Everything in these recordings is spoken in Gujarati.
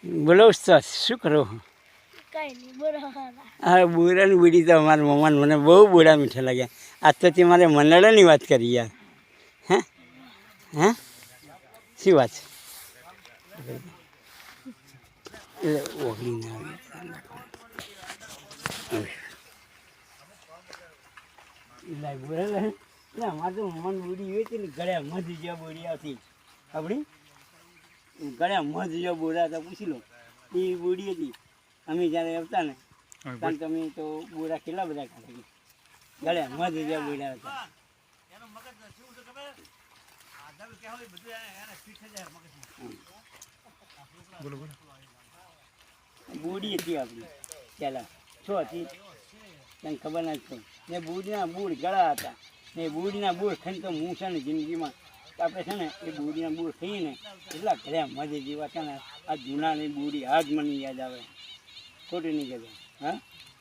બોલો ઉસ્તાદ શું કરો? હા, બોરાની બીડી તો અમારા મમ્માને મને બહુ બોરા મીઠા લાગ્યા. આજ તો તે મારે મનાડાની વાત કરી યાર. હે હે શું વાત છે? એટલે ઓગળી ના આવે બોરા એટલે અમારે તો મમ્માની બોડી એવી હતી ને ગળ્યા મધ જેવા બોડી આવતી આપણી ગળ્યા મધ જેવા બોરા હતા પૂછી લો એ બોડી હતી. અમે જ્યારે આવતા ને કારણ કે અમે તો બોરા કેટલા બધા ખાતા ગળ્યા મધ જેવા બોડા હતા. બોડી હતી આપણી પહેલાં શું હતી તને ખબર ના જ ને બુડીના બૂળ ગળા હતા ને બુડીના બૂળ ખાઈને તો હું છે ને જિંદગીમાં આપણે છે ને એ બુડીના બૂળ ખાઈએ ને એટલા ઘરે મજે જેવા છે ને આ જૂનાની બુડી આજ મને યાદ આવે ખોટી નહીં કહેતો. હા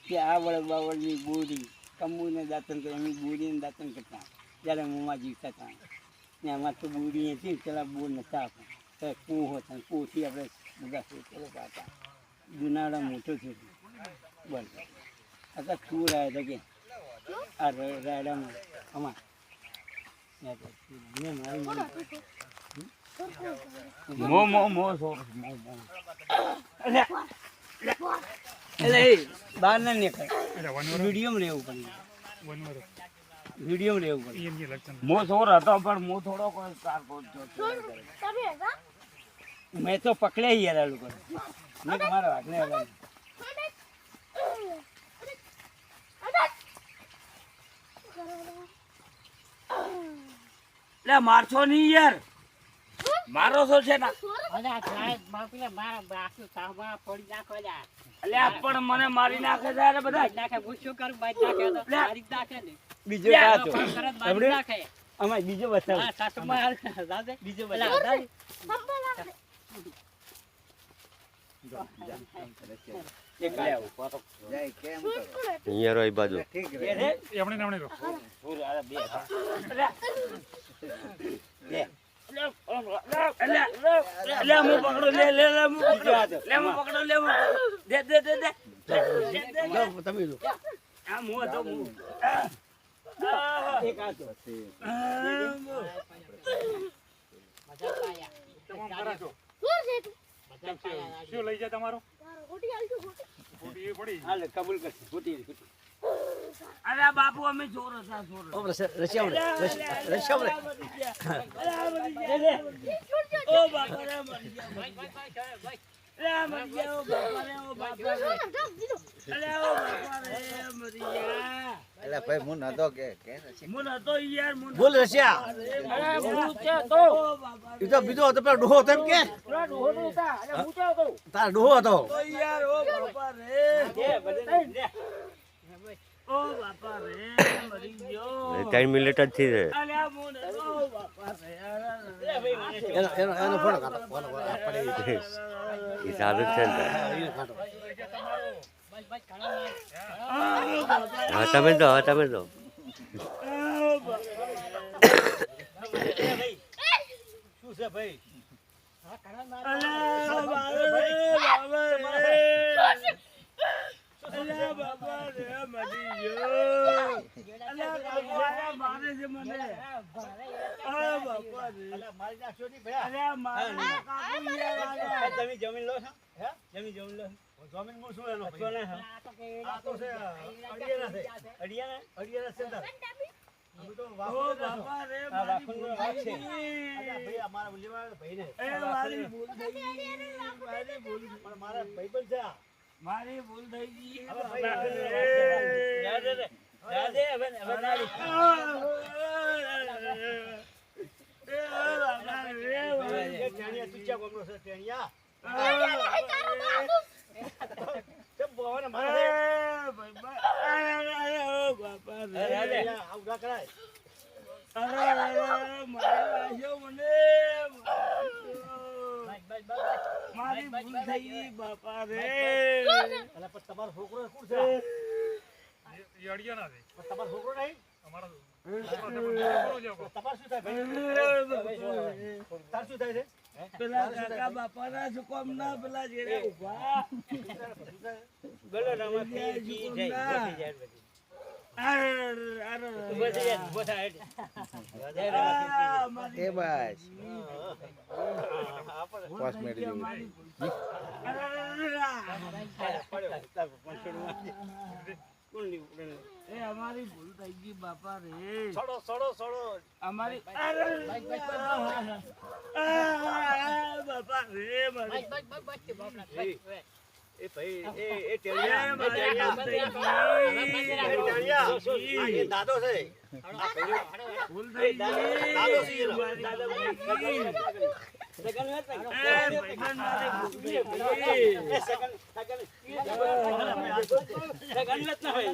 કે આ વળગ બાવળની બુડી કંબુને દાંતન કરે અમે બુડીને દાંતન કરતા જ્યારે મોંમાં જીવતા હતા ને આમાં તો બુડી હતી પેલા બોર નતા આપણા કૂહ હતા કૂહથી આપણે બધા પેલા હતા જુનાળા મોટો થયો બસ आता चूर आया था कि रायडा में हमार मो मो मो सो मो मो એટલે બહાર ના નીકળે વિડીયો માં રહેવું પડે વિડીયો માં રહેવું પડે. મો સોર હતો પણ મો થોડો કોઈ કાર મેં તો પકડ્યા યાર આ લોકો મેં મારા હાથને હલાવી મારશો નહીં યાર મારો છો છે પણ મને મારી નાખે છે બધા બીજો અમારે બીજો બતાવો બીજો શું લઈ જાય તમારો કબૂલ કરશે. અરે બાપુ અમે ચોર હતા ભાઈ મુન હતો કે મુન હતો યાર બોલ રશિયા એ તો બીજો હતો પેલો ડોહો હતો એમ કે તાર ડોહો હતો યાર ઓ બાપા રે ઓ બાપા રે મરી ગયો 3 મિનિટ જ થઈ જાય. અલ્યા મુન ઓ બાપા રે એનો ફોન કાઢો ફોન પડે એ સારું છે ને. હા તમે દો શું છે ભાઈ તમે જમીન લો છો જમીન લો જમીન માં શું એનો આ તો છે અડિયાના સેન્ટર અમે તો બાપા રે ભાઈ અમારા બોલીવાળા ભાઈને મારી ભૂલ થઈ ગઈ પણ મારા ભાઈ પણ છે મારી ભૂલ થઈ ગઈ મારી ભૂલ થઈ ગઈ બાપા રે. તમારો છોકરો કોણ છે? તમારો છોકરો નહીં તમારે શું થાય ભાઈ? તાર શું થાય છે? પેલા કાકા બાપાના શું કામ ના પેલા જેને ઊભા ગલોડામાં પી જાય બસી જાય બધી. ઊભો થઈ જાય, ઊભો થાય એટલે. જય રામાપીર. એ બસ પોસ્ટ મેળી જેવું. એ અમારી ભૂલ થઈ ગઈ બાપા રે સડો સડો સડો અમારી બાપા રે મારી એ ભાઈ એ એ મારી ભૂલ થઈ ગઈ. એ દાદો છે ભૂલ થઈ ગઈ. દાદો છે એનો. મારી ભૂલ થઈ ગઈ. સગન વાત ને. એ ભાઈબંધ મારી ભૂલ થઈ ગઈ. સગન વાત ના હોય.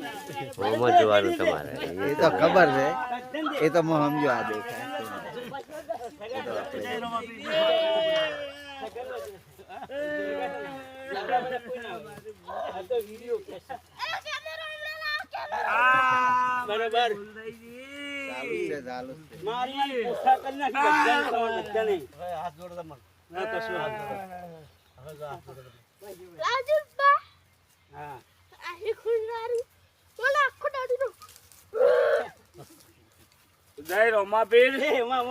હોમમાં જોવાનું તમારે એ તો ખબર છે એ તો હું સમજો આ દેખાય બરોબર. ભૂલ થઈ ગઈ. ચાલુ છે ચાલુ છે મારી પૂછા કરી નાખી બધાને તમારે બધાને. હાથ જોડો તમને હા, કશું હાથ જોડો. હવે જો હાથ જોડો રાજુબા હા. આહી ખુનારું બોલા આખો દાદીનો જય રોમાપીર એ, માં.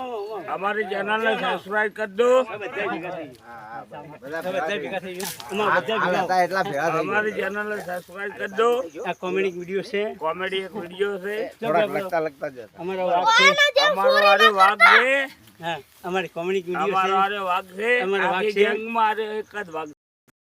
અમારી ચેનલને સબસ્ક્રાઇબ કરી દો આ બધા ભેગા થઈ ગયા. હા હા બધા આ બધા ભેગા ભેગા થઈ ગયા. થઈ અમારા બધા ગયા. ભેગા. હતા એટલા ભેગા થઈ અમારી ગયા ચેનલને સબસ્ક્રાઇબ કરી દો આ કોમેડી વિડીયો છે. કોમેડી એક વિડીયો છે થોડાક લગતા લગતા જ હતા અમારો વાગ છે. અમારો આરે વાઘ છે હા, અમારી કોમેડી વિડીયો અમારો છે. આરે વાઘ છે અમારો વાઘ આખી છે. ગેંગમાં આરે એક જ વાઘ